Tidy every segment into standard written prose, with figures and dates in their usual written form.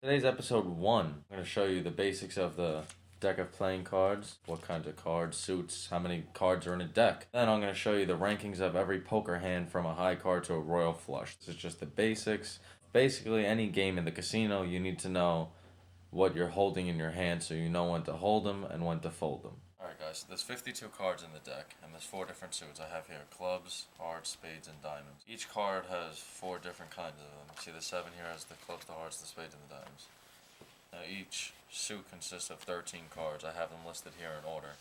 Today's episode 1. I'm going to show you the basics of the deck of playing cards, what kinds of cards, suits, how many cards are in a deck. Then I'm going to show you the rankings of every poker hand from a high card to a royal flush. This is just the basics. Basically, any game in the casino, you need to know what you're holding in your hand so you know when to hold them and when to fold them. Alright guys, so there's 52 cards in the deck, and there's 4 different suits. I have here clubs, hearts, spades, and diamonds. Each card has 4 different kinds of them. See the 7 here has the clubs, the hearts, the spades, and the diamonds. Now each suit consists of 13 cards. I have them listed here in order.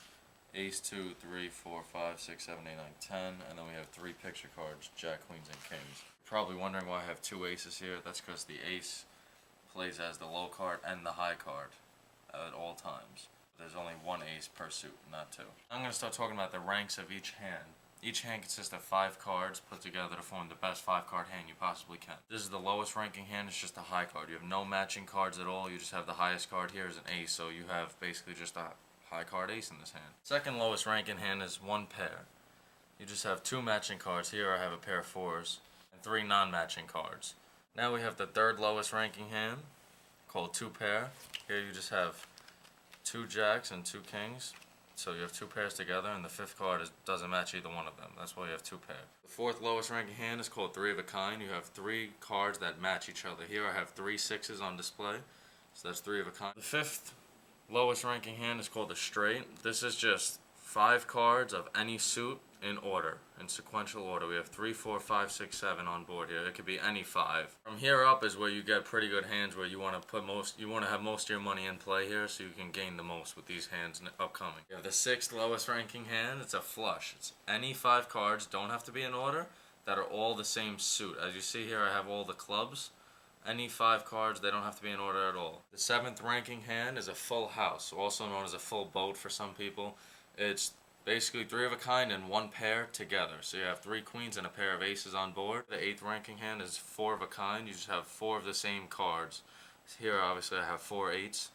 Ace, 2, 3, 4, 5, 6, 7, 8, 9, 10, and then we have 3 picture cards, jack, queens, and kings. You're probably wondering why I have 2 aces here. That's because the ace plays as the low card and the high card at all times. There's only 1 ace per suit, not 2. I'm going to start talking about the ranks of each hand. Each hand consists of 5 cards put together to form the best 5-card hand you possibly can. This is the lowest ranking hand, it's just a high card. You have no matching cards at all, you just have the highest card here is an ace, so you have basically just a high card ace in this hand. Second lowest ranking hand is 1 pair. You just have 2 matching cards. Here I have a pair of 4s and 3 non-matching cards. Now we have the third lowest ranking hand, called 2 pair. Here you just have 2 jacks and 2 kings. So you have 2 pairs together, and the 5th card doesn't match either one of them. That's why you have 2 pairs. The 4th lowest ranking hand is called 3 of a kind. You have 3 cards that match each other. Here I have 3 6s on display, so that's 3 of a kind. The 5th lowest ranking hand is called a straight. This is just 5 cards of any suit in order, in sequential order. We have 3, 4, 5, 6, 7 on board here. It could be any 5. From here up is where you get pretty good hands where you want to have most of your money in play here, so you can gain the most with these hands upcoming. You have the 6th lowest ranking hand. It's a flush. It's any 5 cards, don't have to be in order, that are all the same suit. As you see here, I have all the clubs. Any 5 cards, they don't have to be in order at all. The 7th ranking hand is a full house, also known as a full boat for some people. It's basically 3 of a kind and 1 pair together. So you have 3 queens and a pair of aces on board. The 8th ranking hand is 4 of a kind. You just have 4 of the same cards. Here obviously I have 4 8s,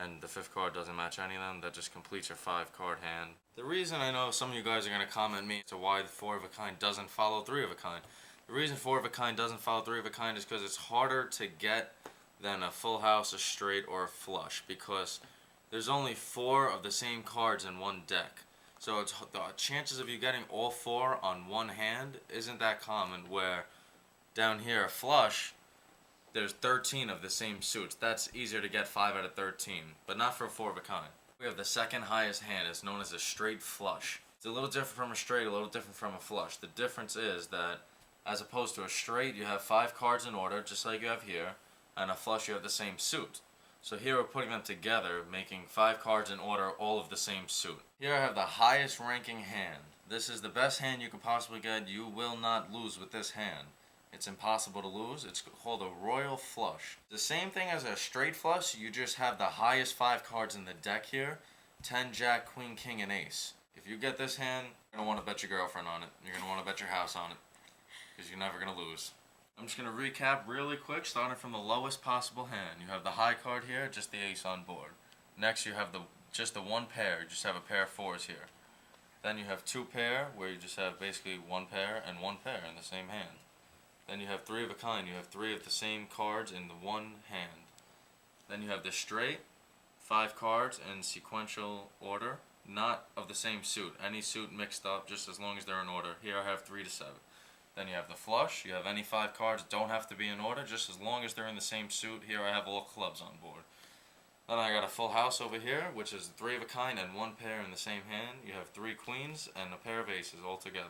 and the 5th card doesn't match any of them. That just completes your 5-card hand. The reason I know some of you guys are going to comment me as to why the 4 of a kind doesn't follow 3 of a kind. The reason 4 of a kind doesn't follow 3 of a kind is because it's harder to get than a full house, a straight, or a flush, because there's only 4 of the same cards in one deck. So the chances of you getting all 4 on one hand isn't that common, where down here a flush, there's 13 of the same suits. That's easier to get 5 out of 13, but not for a 4 of a kind. We have the second highest hand. It's known as a straight flush. It's a little different from a straight, a little different from a flush. The difference is that as opposed to a straight, you have 5 cards in order, just like you have here, and a flush you have the same suit. So here we're putting them together, making 5 cards in order, all of the same suit. Here I have the highest ranking hand. This is the best hand you can possibly get. You will not lose with this hand. It's impossible to lose. It's called a royal flush. The same thing as a straight flush, you just have the highest 5 cards in the deck here. 10, jack, queen, king, and ace. If you get this hand, you're going to want to bet your girlfriend on it. You're going to want to bet your house on it, because you're never going to lose. I'm just going to recap really quick, starting from the lowest possible hand. You have the high card here, just the ace on board. Next you have just the 1 pair, you just have a pair of 4s here. Then you have 2 pair, where you just have basically 1 pair and 1 pair in the same hand. Then you have 3 of a kind, you have 3 of the same cards in the 1 hand. Then you have the straight, 5 cards in sequential order, not of the same suit. Any suit mixed up, just as long as they're in order. Here I have 3 to 7. Then you have the flush. You have any 5 cards, don't have to be in order, just as long as they're in the same suit. Here I have all clubs on board. Then I got a full house over here, which is 3 of a kind and 1 pair in the same hand. You have 3 queens and a pair of aces all together.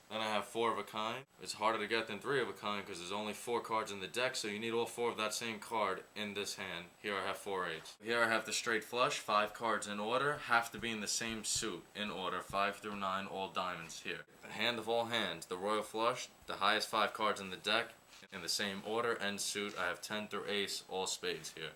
Then I have 4 of a kind. It's harder to get than 3 of a kind because there's only 4 cards in the deck, so you need all 4 of that same card in this hand. Here I have 4 8s. Here I have the straight flush, 5 cards in order, have to be in the same suit in order, 5 through 9, all diamonds here. The hand of all hands, the royal flush, the highest 5 cards in the deck, in the same order and suit. I have 10 through ace, all spades here.